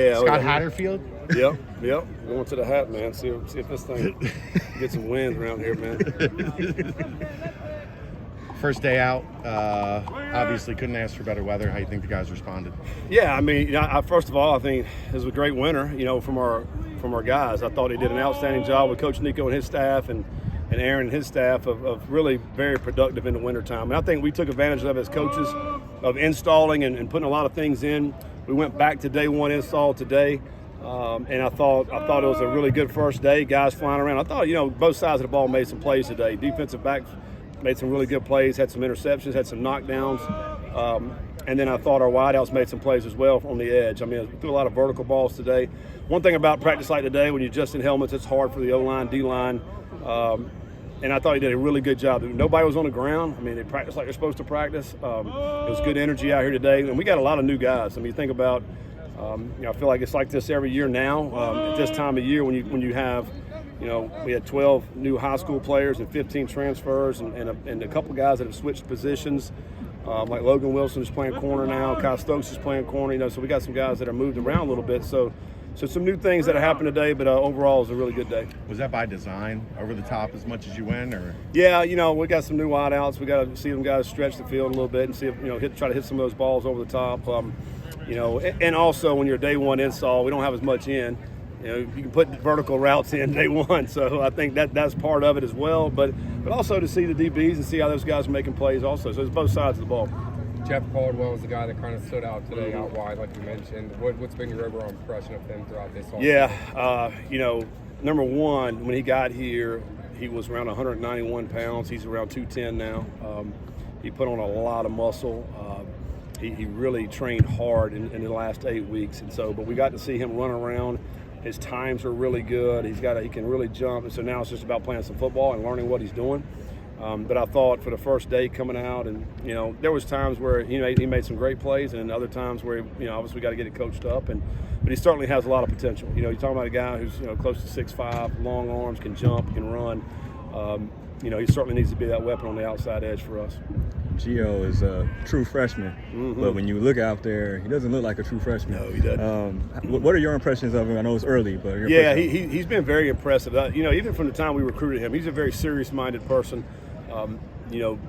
Yeah, Scott Satterfield? Yep. Going to the hat, man. See if this thing get some wind around here, man. First day out, obviously couldn't ask for better weather. How do you think the guys responded? Yeah, I mean, first of all, I think it was a great winter, from our guys. I thought they did an outstanding job with Coach Nico and his staff and Aaron and his staff of really very productive in the wintertime. And I think we took advantage of as coaches of installing and putting a lot of things in. We went back to day one install today. And I thought it was a really good first day. Guys flying around. I thought, both sides of the ball made some plays today. Defensive backs made some really good plays, had some interceptions, had some knockdowns. And then I thought our wideouts made some plays as well on the edge. I mean, we threw a lot of vertical balls today. One thing about practice like today, when you're just in helmets, it's hard for the O-line, D-line. And I thought he did a really good job. Nobody was on the ground. I mean, they practiced like they're supposed to practice. It was good energy out here today. And we got a lot of new guys. I mean, think about I feel like it's like this every year now. At this time of year, when you have, we had 12 new high school players and 15 transfers, and a couple guys that have switched positions. Like Logan Wilson is playing corner now. Kyle Stokes is playing corner. So we got some guys that are moved around a little bit. So some new things that have happened today, but overall it was a really good day. Was that by design, over the top as much as you went, or? Yeah, we got some new wideouts. We got to see them guys stretch the field a little bit and see if try to hit some of those balls over the top. And also when you're day one install, we don't have as much in. You can put vertical routes in day one, so I think that's part of it as well. But also to see the DBs and see how those guys are making plays also. So it's both sides of the ball. Jeff Caldwell was the guy that kind of stood out today out wide, like you mentioned. What's been your overall impression of him throughout this offseason? Yeah, number one, when he got here, he was around 191 pounds. He's around 210 now. He put on a lot of muscle. He really trained hard in the last 8 weeks, but we got to see him run around. His times are really good. He can really jump, and so now it's just about playing some football and learning what he's doing. But I thought for the first day coming out, and there was times where he made some great plays, and other times where obviously got to get it coached up. But he certainly has a lot of potential. You're talking about a guy who's close to 6'5", long arms, can jump, can run. He certainly needs to be that weapon on the outside edge for us. Gio is a true freshman, but when you look out there, he doesn't look like a true freshman. No, he doesn't. What are your impressions of him? I know it's early, but he's been very impressive. Even from the time we recruited him, he's a very serious-minded person.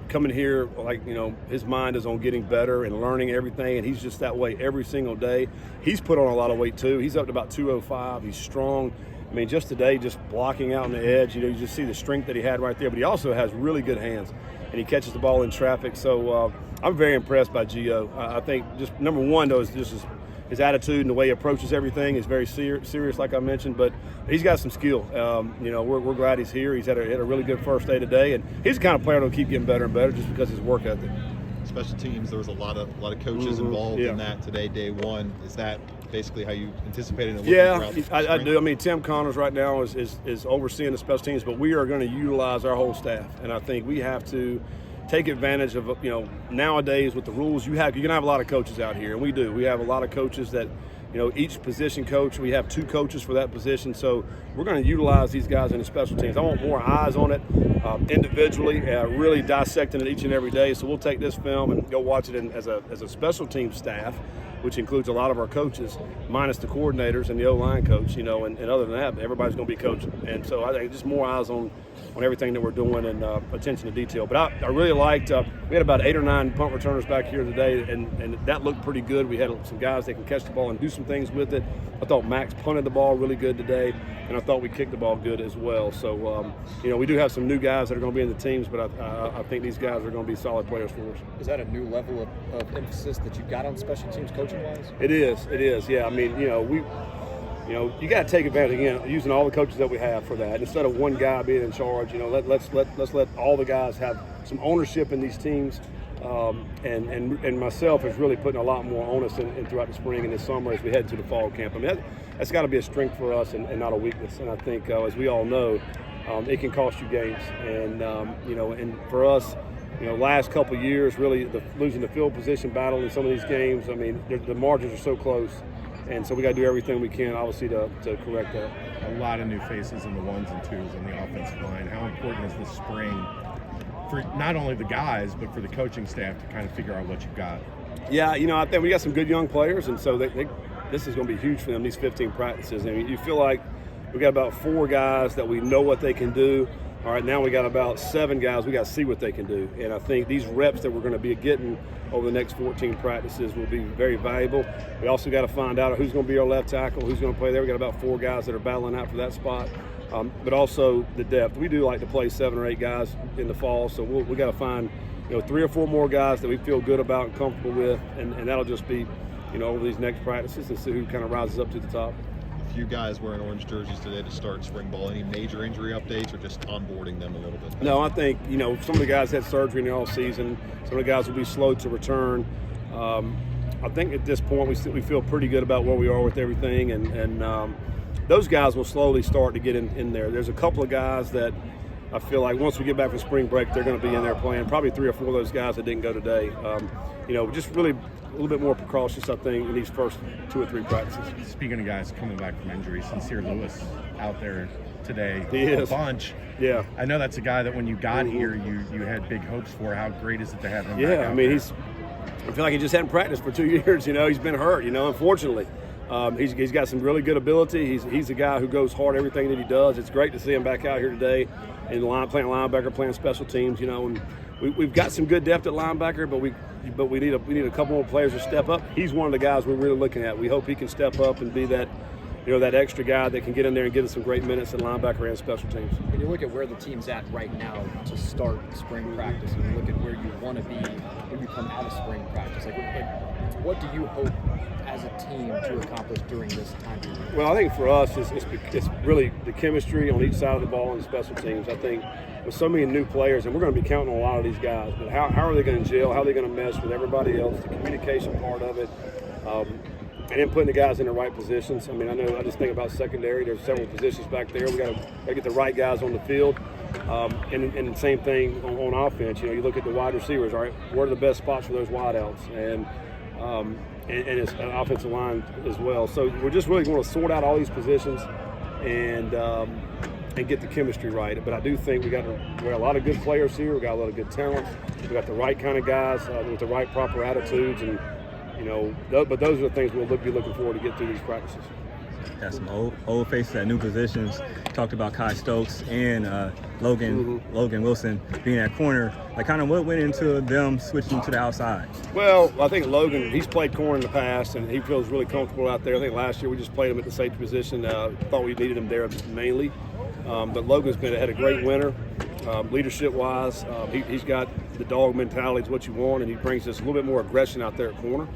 Coming here, his mind is on getting better and learning everything, and he's just that way every single day. He's put on a lot of weight too. He's up to about 205. He's strong. I mean, just today, just blocking out on the edge, you just see the strength that he had right there. But he also has really good hands, and he catches the ball in traffic. So I'm very impressed by Gio. I think just number one, though, is just his attitude and the way he approaches everything is very serious, like I mentioned. But he's got some skill. We're glad he's here. He's had a really good first day today, and he's the kind of player that'll keep getting better and better just because of his work ethic. Special teams, there was a lot of coaches involved in that today, day one. Is that basically how you anticipated it? Yeah, I do. I mean, Tim Connors right now is overseeing the special teams, but we are going to utilize our whole staff, and I think we have to take advantage of nowadays with the rules you're going to have a lot of coaches out here, and we do. We have a lot of coaches that each position coach, we have 2 coaches for that position, so we're going to utilize these guys in the special teams. I want more eyes on it individually, really dissecting it each and every day. So we'll take this film and go watch it as a special team staff, which includes a lot of our coaches, minus the coordinators and the O-line coach, and other than that, everybody's going to be coaching. And so I think just more eyes on everything that we're doing and attention to detail. But I really liked, we had about 8 or 9 punt returners back here today, and that looked pretty good. We had some guys that can catch the ball and do some things with it. I thought Max punted the ball really good today, and I thought we kicked the ball good as well. So, we do have some new guys that are going to be in the teams, but I think these guys are going to be solid players for us. Is that a new level of emphasis that you got on special teams coaching-wise? It is. Yeah, I mean, you got to take advantage, again, using all the coaches that we have for that. Instead of one guy being in charge, let's let all the guys have some ownership in these teams. And myself is really putting a lot more onus in throughout the spring and the summer as we head to the fall camp. I mean, that's got to be a strength for us and not a weakness. And I think, as we all know, it can cost you games. And, and for us, last couple of years, really losing the field position battle in some of these games, I mean, the margins are so close. And so we got to do everything we can, obviously, to correct that. A lot of new faces in the 1s and 2s on the offensive line. How important is this spring for not only the guys, but for the coaching staff to kind of figure out what you've got? Yeah, I think we got some good young players, and so they this is going to be huge for them, these 15 practices. I mean, you feel like we got about 4 guys that we know what they can do. All right, now we got about 7 guys. We got to see what they can do. And I think these reps that we're going to be getting over the next 14 practices will be very valuable. We also got to find out who's going to be our left tackle, who's going to play there. We got about 4 guys that are battling out for that spot. But also the depth. We do like to play 7 or 8 guys in the fall, so we got to find 3 or 4 more guys that we feel good about and comfortable with, and that'll just be over these next practices and see who kind of rises up to the top. A few guys wearing orange jerseys today to start spring ball. Any major injury updates or just onboarding them a little bit? No, I think some of the guys had surgery in the off season. Some of the guys will be slow to return. I think at this point we feel pretty good about where we are with everything, and those guys will slowly start to get in there. There's a couple of guys that I feel like once we get back from spring break, they're going to be in there playing. Probably 3 or 4 of those guys that didn't go today. Just really a little bit more precautious, I think, in these first 2 or 3 practices. Speaking of guys coming back from injury, Sincere Lewis out there today. He is. A bunch. Yeah. I know that's a guy that when you got here, you had big hopes for. How great is it to have him back out I mean, there? I feel like he just hadn't practiced for 2 years. He's been hurt, unfortunately. He's got some really good ability. He's a guy who goes hard everything that he does. It's great to see him back out here today in the line, playing linebacker, playing special teams. And we've got some good depth at linebacker, but we need a couple more players to step up. He's one of the guys we're really looking at. We hope he can step up and be that that extra guy that can get in there and get us some great minutes at linebacker and special teams. When you look at where the team's at right now to start spring practice, and you look at where you want to be when you come out of spring practice, what do you hope as a team to accomplish during this time period? Well, I think for us, it's really the chemistry on each side of the ball and the special teams. I think with so many new players, and we're going to be counting on a lot of these guys, but how are they going to gel? How are they going to mesh with everybody else? The communication part of it. And then putting the guys in the right positions. I mean, I just think about secondary. There's several positions back there. We got to get the right guys on the field. And the same thing on offense. You look at the wide receivers. All right, what are the best spots for those wideouts? And it's an offensive line as well. So we're just really going to sort out all these positions and get the chemistry right. But I do think we got a lot of good players here. We got a lot of good talent. We got the right kind of guys with the right proper attitudes, and but those are the things we'll be looking forward to get through these practices. Got some old faces at new positions. Talked about Kai Stokes and Logan Wilson being at corner. Kind of what went into them switching to the outside? Well, I think Logan, he's played corner in the past, and he feels really comfortable out there. I think last year we just played him at the safety position. Thought we needed him there mainly. But Logan's had a great winter, leadership-wise. He's got the dog mentality is what you want, and he brings us a little bit more aggression out there at corner.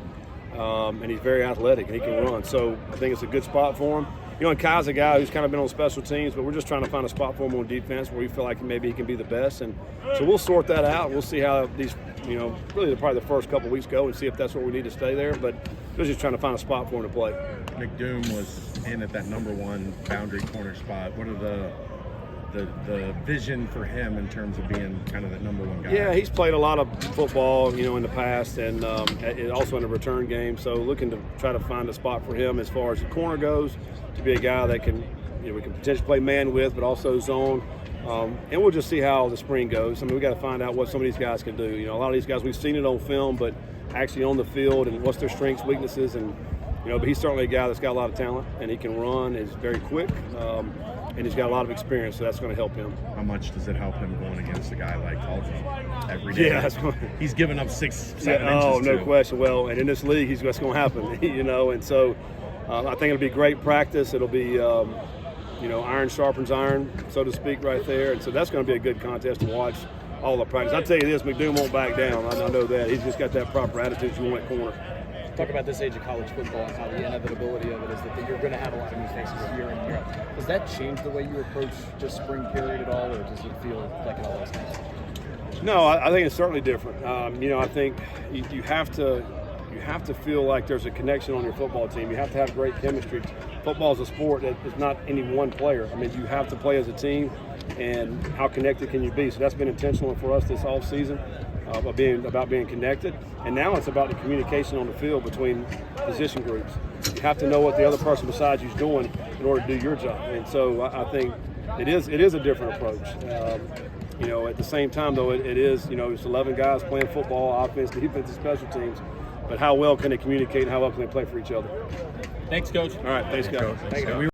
And he's very athletic, and he can run. So I think it's a good spot for him. And Kai's a guy who's kind of been on special teams, but we're just trying to find a spot for him on defense where we feel like maybe he can be the best. And so we'll sort that out. We'll see how these, really probably the first couple weeks go and see if that's where we need to stay there. But we're just trying to find a spot for him to play. McDoom was in at that number 1 boundary corner spot. What are the vision for him in terms of being kind of that number 1 guy? Yeah, he's played a lot of football, in the past, and also in the return game. So looking to try to find a spot for him as far as the corner goes, to be a guy that can, we can potentially play man with, but also zone. And we'll just see how the spring goes. I mean, we got to find out what some of these guys can do. A lot of these guys, we've seen it on film, but actually on the field and what's their strengths, weaknesses, and but he's certainly a guy that's got a lot of talent, and he can run, is very quick. And he's got a lot of experience, so that's going to help him. How much does it help him going against a guy like Halsey every day? Yeah, he's given up 6-7 inches. Oh, no question. Well, and in this league, that's going to happen, And so I think it'll be great practice. It'll be, iron sharpens iron, so to speak, right there. And so that's going to be a good contest to watch all the practice. I'll tell you this, McDoom won't back down. I know that. He's just got that proper attitude you want at corner. Talk about this age of college football and how the inevitability of it is that you're going to have a lot of new faces year in and year out. Does that change the way you approach just spring period at all, or does it feel like it always has? No, I think it's certainly different. I think you have to feel like there's a connection on your football team. You have to have great chemistry. Football is a sport that is not any one player. I mean, you have to play as a team, and how connected can you be? So that's been intentional for us this off season. About being connected, and now it's about the communication on the field between position groups. You have to know what the other person beside you is doing in order to do your job, and so I think it is a different approach. At the same time, though, it is it's 11 guys playing football, offense, defense, and special teams. But how well can they communicate, and how well can they play for each other? Thanks, Coach. All right, thanks, guys. Coach. Thank you.